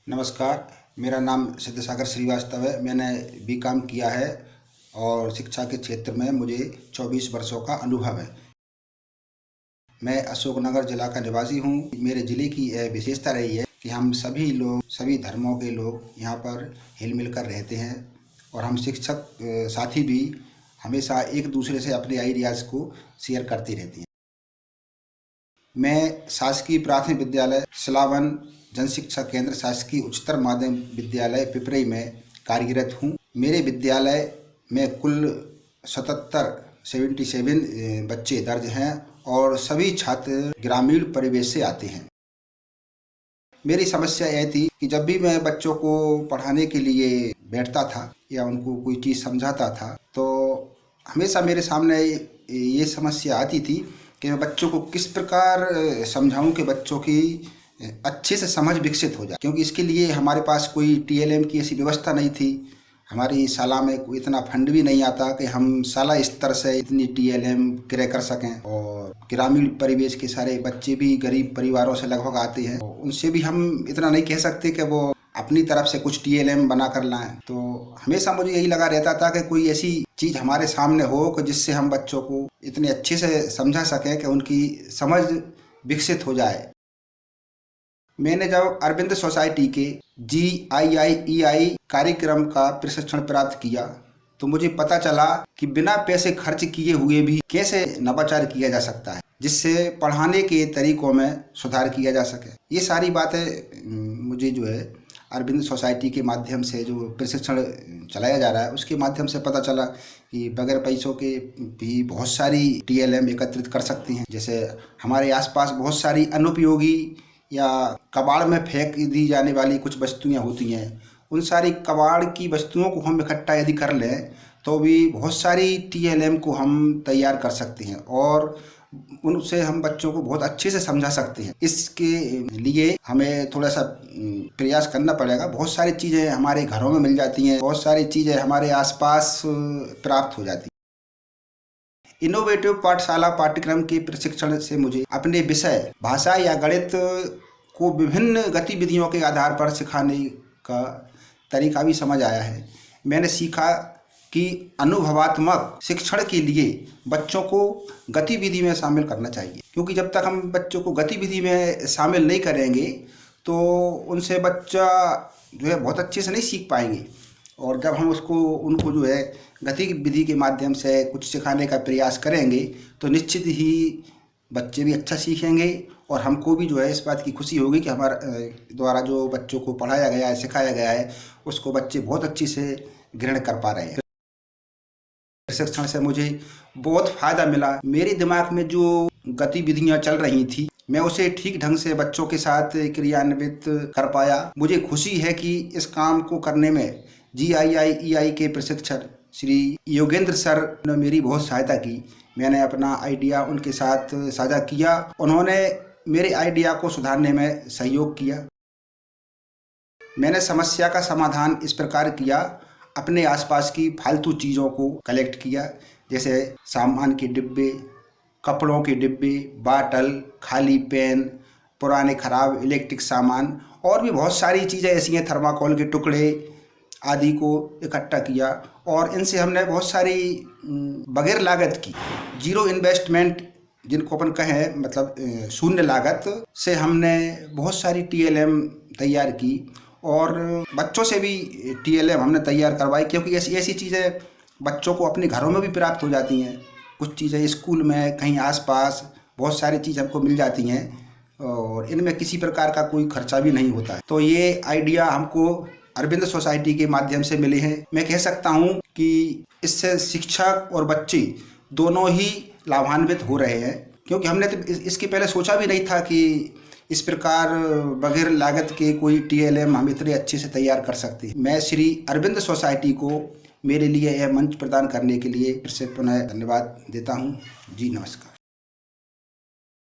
नमस्कार, मेरा नाम सिद्धसागर श्रीवास्तव है। मैंने बीकॉम किया है और शिक्षा के क्षेत्र में मुझे 24 वर्षों का अनुभव है। मैं अशोकनगर जिला का निवासी हूँ। मेरे ज़िले की यह विशेषता रही है कि हम सभी लोग, सभी धर्मों के लोग यहाँ पर हिल मिल कर रहते हैं और हम शिक्षक साथी भी हमेशा एक दूसरे से अपने आइडियाज़ को शेयर करते रहते हैं। मैं शासकीय प्राथमिक विद्यालय सिलावन जन शिक्षा केंद्र शासकीय उच्चतर माध्यमिक विद्यालय पिपरई में कार्यरत हूँ। मेरे विद्यालय में कुल 77 बच्चे दर्ज हैं और सभी छात्र ग्रामीण परिवेश से आते हैं। मेरी समस्या यह थी कि जब भी मैं बच्चों को पढ़ाने के लिए बैठता था या उनको कोई चीज़ समझाता था तो हमेशा मेरे सामने ये समस्या आती थी कि मैं बच्चों को किस प्रकार समझाऊं कि बच्चों की अच्छे से समझ विकसित हो जाए, क्योंकि इसके लिए हमारे पास कोई टीएलएम की ऐसी व्यवस्था नहीं थी। हमारी शाला में कोई इतना फंड भी नहीं आता कि हम शाला स्तर से इतनी टीएलएम क्रय कर सकें। और ग्रामीण परिवेश के सारे बच्चे भी गरीब परिवारों से लगभग आते हैं, उनसे भी हम इतना नहीं कह सकते कि वो अपनी तरफ से कुछ टीएलएम बना कर लाएं। तो हमेशा मुझे यही लगा रहता था कि कोई ऐसी चीज़ हमारे सामने हो कि जिससे हम बच्चों को इतने अच्छे से समझा सकें कि उनकी समझ विकसित हो जाए। मैंने जब अरविंद सोसाइटी के GIIEI कार्यक्रम का प्रशिक्षण प्राप्त किया तो मुझे पता चला कि बिना पैसे खर्च किए हुए भी कैसे नवाचार किया जा सकता है, जिससे पढ़ाने के तरीकों में सुधार किया जा सके। ये सारी बातें मुझे जो है अरविंद सोसाइटी के माध्यम से जो प्रशिक्षण चलाया जा रहा है उसके माध्यम से पता चला कि बगैर पैसों के भी बहुत सारी टीएलएम एकत्रित कर सकती हैं। जैसे हमारे आसपास बहुत सारी अनुपयोगी या कबाड़ में फेंक दी जाने वाली कुछ वस्तुएं होती हैं, उन सारी कबाड़ की वस्तुओं को हम इकट्ठा यदि कर लें तो भी बहुत सारी टीएलएम को हम तैयार कर सकते हैं और उनसे हम बच्चों को बहुत अच्छे से समझा सकते हैं। इसके लिए हमें थोड़ा सा प्रयास करना पड़ेगा। बहुत सारी चीज़ें हमारे घरों में मिल जाती हैं, बहुत सारी चीज़ें हमारे आसपास प्राप्त हो जाती हैं। इनोवेटिव पाठशाला पाठ्यक्रम के प्रशिक्षण से मुझे अपने विषय भाषा या गणित को विभिन्न गतिविधियों के आधार पर सिखाने का तरीका भी समझ आया है। मैंने सीखा कि अनुभवात्मक शिक्षण के लिए बच्चों को गतिविधि में शामिल करना चाहिए, क्योंकि जब तक हम बच्चों को गतिविधि में शामिल नहीं करेंगे तो उनसे बच्चा जो है बहुत अच्छे से नहीं सीख पाएंगे। और जब हम उनको जो है गतिविधि के माध्यम से कुछ सिखाने का प्रयास करेंगे तो निश्चित ही बच्चे भी अच्छा सीखेंगे और हमको भी जो है इस बात की खुशी होगी कि हमारे द्वारा जो बच्चों को पढ़ाया गया है, सिखाया गया है, उसको बच्चे बहुत अच्छी से ग्रहण कर पा रहे हैं। प्रशिक्षण से मुझे बहुत फ़ायदा मिला। मेरे दिमाग में जो गतिविधियां चल रही थी मैं उसे ठीक ढंग से बच्चों के साथ क्रियान्वित कर पाया। मुझे खुशी है कि इस काम को करने में GIIEI के प्रशिक्षक श्री योगेंद्र सर ने मेरी बहुत सहायता की। मैंने अपना आइडिया उनके साथ साझा किया, उन्होंने मेरे आइडिया को सुधारने में सहयोग किया। मैंने समस्या का समाधान इस प्रकार किया, अपने आसपास की फालतू चीज़ों को कलेक्ट किया, जैसे सामान के डिब्बे, कपड़ों के डिब्बे, बाटल, खाली पेन, पुराने ख़राब इलेक्ट्रिक सामान और भी बहुत सारी चीज़ें ऐसी हैं, थर्माकोल के टुकड़े आदि को इकट्ठा किया। और इनसे हमने बहुत सारी बगैर लागत की, जीरो इन्वेस्टमेंट जिनको अपन कहें, मतलब शून्य लागत से हमने बहुत सारी टीएलएम तैयार की और बच्चों से भी टीएलएम हमने तैयार करवाई, क्योंकि ऐसी चीज़ें बच्चों को अपने घरों में भी प्राप्त हो जाती हैं। कुछ चीज़ें स्कूल में, कहीं आसपास बहुत सारी चीज़ हमको मिल जाती हैं और इनमें किसी प्रकार का कोई खर्चा भी नहीं होता है। तो ये आइडिया हमको अरविंद सोसाइटी के माध्यम से मिले हैं। मैं कह सकता हूँ कि इससे शिक्षक और बच्चे दोनों ही लाभान्वित हो रहे हैं, क्योंकि हमने तो इसके पहले सोचा भी नहीं था कि इस प्रकार बगैर लागत के कोई टीएलएम हम इतने अच्छे से तैयार कर सकते हैं। मैं श्री अरविंद सोसाइटी को मेरे लिए यह मंच प्रदान करने के लिए फिर से पुनः धन्यवाद देता हूँ। जी नमस्कार।